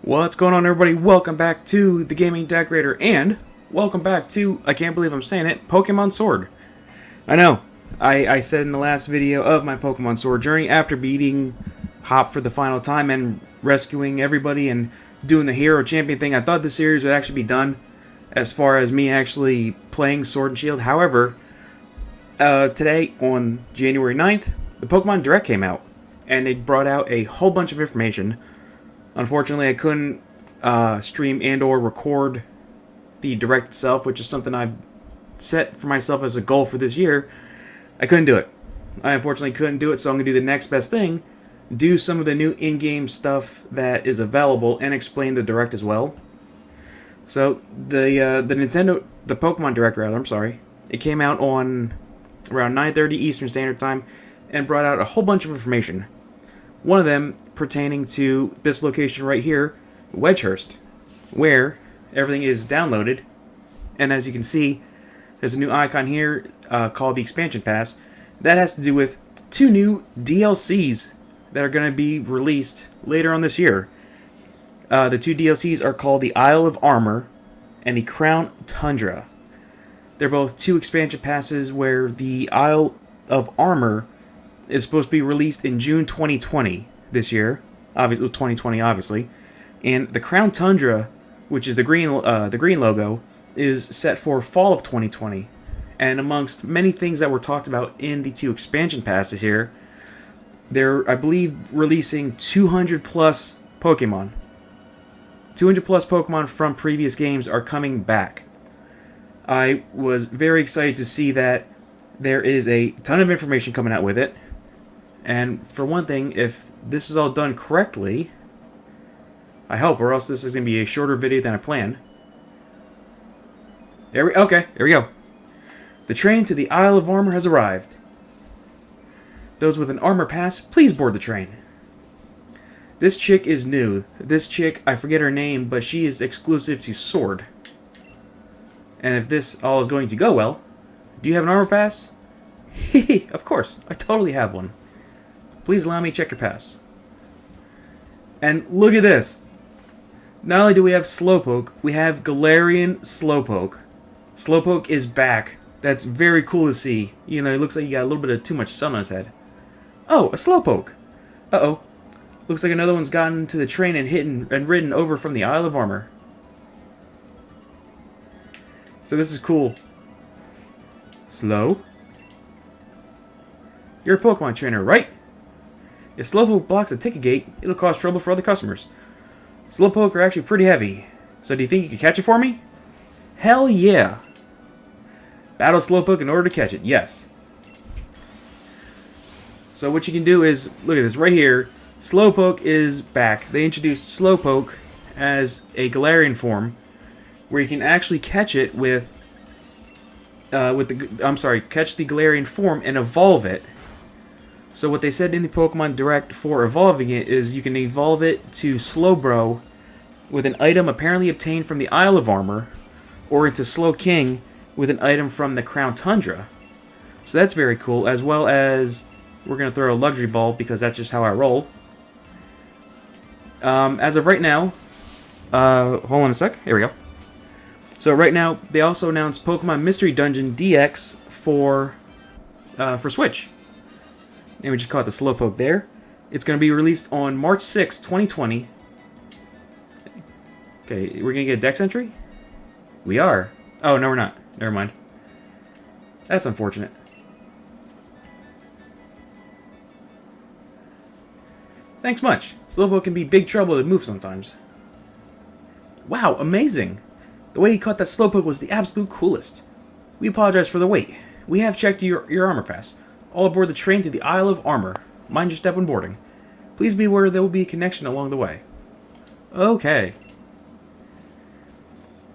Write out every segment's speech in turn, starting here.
What's going on, everybody? Welcome back to the Gaming Decorator, and welcome back to, I can't believe I'm saying it, Pokemon Sword. I know, I said in the last video of my Pokemon Sword journey, after beating Hop for the final time and rescuing everybody and doing the hero champion thing, I thought the series would actually be done as far as me actually playing Sword and Shield. However, today, on January 9th, the Pokemon Direct came out, and it brought out a whole bunch of information. Unfortunately, I couldn't stream and or record the Direct itself, which is something I've set for myself as a goal for this year. I couldn't do it. I unfortunately couldn't do it, so I'm going to do the next best thing, do some of the new in-game stuff that is available, and explain the Direct as well. So, the Pokemon Direct, rather, I'm sorry, it came out on around 9:30 Eastern Standard Time, and brought out a whole bunch of information. One of them pertaining to this location right here, Wedgehurst, where everything is downloaded. And as you can see, there's a new icon here called the Expansion Pass. That has to do with two new DLCs that are going to be released later on this year. The two DLCs are called the Isle of Armor and the Crown Tundra. They're both two expansion passes where the Isle of Armor is supposed to be released in June 2020 this year, obviously 2020 obviously, and the Crown Tundra, which is the green logo, is set for fall of 2020. And amongst many things that were talked about in the two expansion passes here, they're, I believe, releasing 200 plus Pokemon. 200 plus Pokemon from previous games are coming back. I was very excited to see that there is a ton of information coming out with it. And for one thing, if this is all done correctly, I hope, or else this is going to be a shorter video than I planned. Okay, here we go. The train to the Isle of Armor has arrived. Those with an armor pass, please board the train. This chick is new. This chick, I forget her name, but she is exclusive to Sword. And if this all is going to go well, do you have an armor pass? Hehe, of course, I totally have one. Please allow me to check your pass. And look at this. Not only do we have Slowpoke, we have Galarian Slowpoke. Slowpoke is back. That's very cool to see. You know, it looks like he got a little bit of too much sun on his head. Oh, a Slowpoke. Uh-oh. Looks like another one's gotten to the train and ridden over from the Isle of Armor. So this is cool. Slow? You're a Pokemon trainer, right? If Slowpoke blocks a ticket gate, it'll cause trouble for other customers. Slowpoke are actually pretty heavy, so do you think you could catch it for me? Hell yeah! Battle Slowpoke in order to catch it, yes. So what you can do is, look at this right here, Slowpoke is back. They introduced Slowpoke as a Galarian form, where you can actually catch it catch the Galarian form and evolve it. So what they said in the Pokemon Direct for evolving it is you can evolve it to Slowbro with an item apparently obtained from the Isle of Armor, or into Slowking with an item from the Crown Tundra. So that's very cool, as well as we're going to throw a Luxury Ball because that's just how I roll. As of right now, hold on a sec, here we go. So right now, they also announced Pokemon Mystery Dungeon DX for Switch. And we just caught the Slowpoke there. It's going to be released on March 6, 2020. Okay, we're going to get a Dex entry? We are. Oh, no, we're not. Never mind. That's unfortunate. Thanks much. Slowpoke can be big trouble to move sometimes. Wow, amazing. The way you caught that Slowpoke was the absolute coolest. We apologize for the wait. We have checked your armor pass. All aboard the train to the Isle of Armor. Mind your step when boarding. Please be aware there will be a connection along the way. Okay.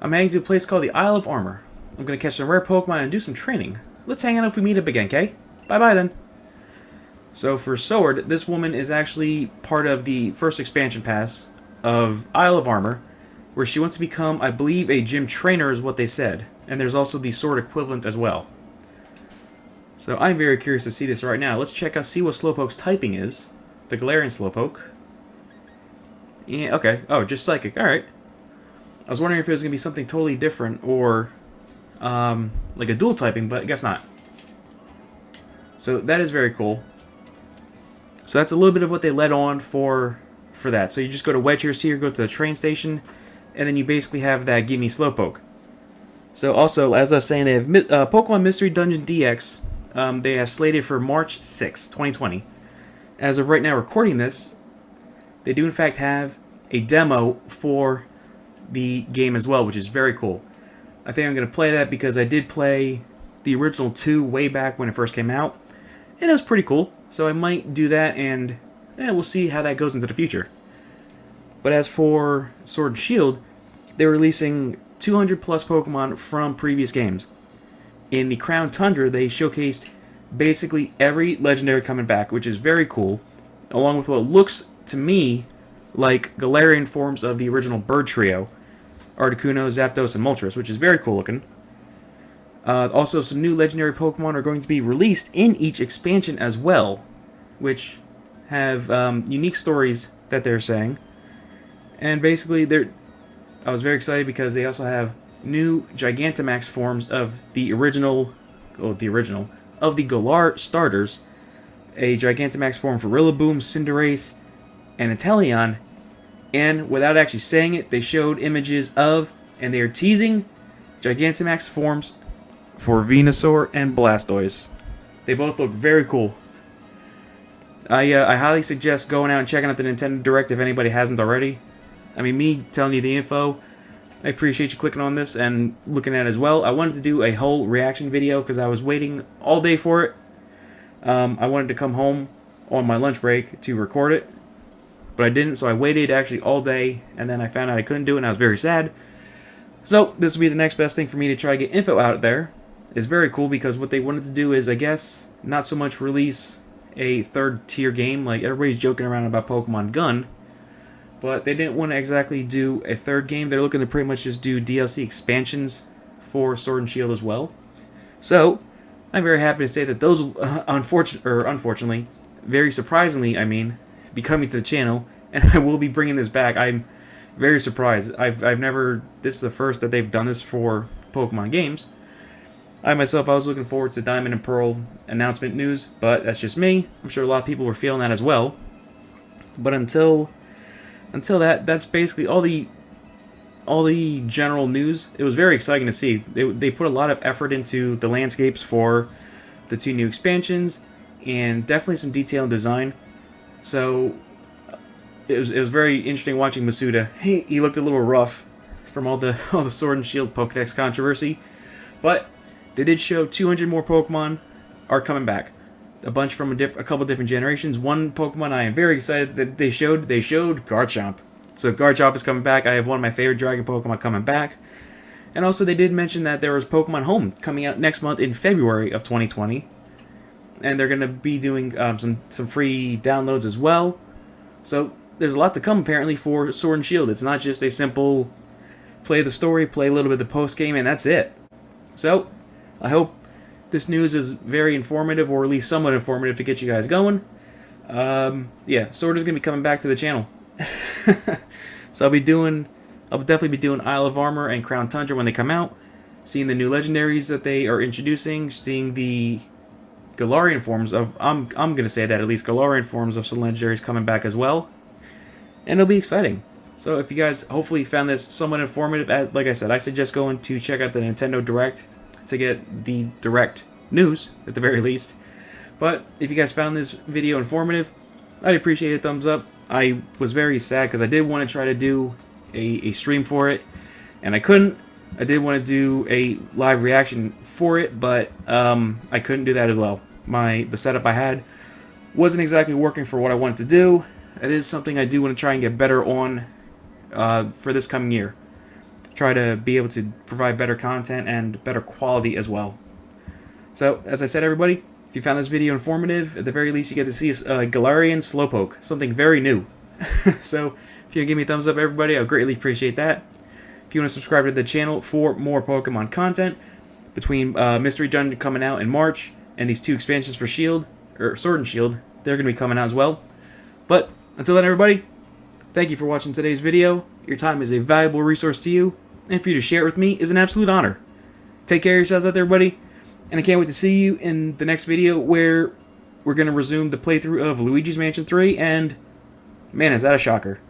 I'm heading to a place called the Isle of Armor. I'm going to catch some rare Pokemon and do some training. Let's hang out if we meet up again, okay? Bye-bye then. So for Sword, this woman is actually part of the first expansion pass of Isle of Armor, where she wants to become, I believe, a gym trainer is what they said. And there's also the Sword equivalent as well. So I'm very curious to see this right now. Let's see what Slowpoke's typing is. The Galarian Slowpoke. Yeah, okay. Oh, just Psychic. Alright. I was wondering if it was going to be something totally different, or like a dual typing, but I guess not. So that is very cool. So that's a little bit of what they led on for that. So you just go to Wedgehurst here, go to the train station, and then you basically have that Gimme Slowpoke. So also, as I was saying, they have Pokemon Mystery Dungeon DX. They have slated for March 6, 2020. As of right now recording this, they do in fact have a demo for the game as well, which is very cool. I think I'm going to play that because I did play the original 2 way back when it first came out, and it was pretty cool. So I might do that, and we'll see how that goes into the future. But as for Sword and Shield, they're releasing 200 plus Pokemon from previous games. In the Crown Tundra, they showcased basically every legendary coming back, which is very cool, along with what looks to me like Galarian forms of the original Bird Trio, Articuno, Zapdos, and Moltres, which is very cool looking. Also, some new legendary Pokemon are going to be released in each expansion as well, which have unique stories that they're saying. And basically, I was very excited because they also have new Gigantamax forms of the original, of the Galar starters. A Gigantamax form for Rillaboom, Cinderace, and Inteleon. And without actually saying it, they showed images of, and they are teasing, Gigantamax forms for Venusaur and Blastoise. They both look very cool. I highly suggest going out and checking out the Nintendo Direct if anybody hasn't already. I mean, me telling you the info, I appreciate you clicking on this and looking at it as well. I wanted to do a whole reaction video because I was waiting all day for it. I wanted to come home on my lunch break to record it, but I didn't, so I waited actually all day, and then I found out I couldn't do it, and I was very sad. So this will be the next best thing for me to try to get info out there. It's very cool because what they wanted to do is, I guess, not so much release a third-tier game, like everybody's joking around about Pokemon Gun, but they didn't want to exactly do a third game. They're looking to pretty much just do DLC expansions for Sword and Shield as well. So, I'm very happy to say that those, unfortunately, very surprisingly, be coming to the channel, and I will be bringing this back. I'm very surprised. I've never, this is the first that they've done this for Pokemon games. I myself, I was looking forward to Diamond and Pearl announcement news, but that's just me. I'm sure a lot of people were feeling that as well. But until that's basically all the general news. It was very exciting to see. They put a lot of effort into the landscapes for the 2 new expansions, and definitely some detail and design. So it was very interesting watching Masuda. He looked a little rough from all the Sword and Shield Pokedex controversy, but they did show 200 more Pokemon are coming back. A bunch from a couple different generations. One Pokemon I am very excited that they showed Garchomp. So Garchomp is coming back. I have one of my favorite Dragon Pokemon coming back. And also they did mention that there was Pokemon Home coming out next month in February of 2020. And they're going to be doing some free downloads as well. So there's a lot to come apparently for Sword and Shield. It's not just a simple play the story, play a little bit of the post game, and that's it. So I hope this news is very informative, or at least somewhat informative to get you guys going. Yeah, Sword is going to be coming back to the channel. So I'll definitely be doing Isle of Armor and Crown Tundra when they come out, seeing the new legendaries that they are introducing, seeing the Galarian forms of, I'm going to say that at least, Galarian forms of some legendaries coming back as well. And it'll be exciting. So if you guys hopefully found this somewhat informative, as like I said, I suggest going to check out the Nintendo Direct to get the direct news, at the very least. But if you guys found this video informative, I'd appreciate a thumbs up. I was very sad because I did want to try to do a stream for it, and I couldn't. I did want to do a live reaction for it, but I couldn't do that as well. The setup I had wasn't exactly working for what I wanted to do. It is something I do want to try and get better on for this coming year. Try to be able to provide better content and better quality as well. So, as I said, everybody, if you found this video informative, at the very least you get to see a Galarian Slowpoke, something very new. So, if you give me a thumbs up, everybody, I would greatly appreciate that. If you want to subscribe to the channel for more Pokemon content, between Mystery Dungeon coming out in March, and these 2 expansions for Sword and Shield, they're going to be coming out as well. But, until then, everybody, Thank you for watching today's video. Your time is a valuable resource to you, and for you to share it with me is an absolute honor. Take care of yourselves out there, everybody, and I can't wait to see you in the next video where we're going to resume the playthrough of Luigi's Mansion 3, and man, is that a shocker.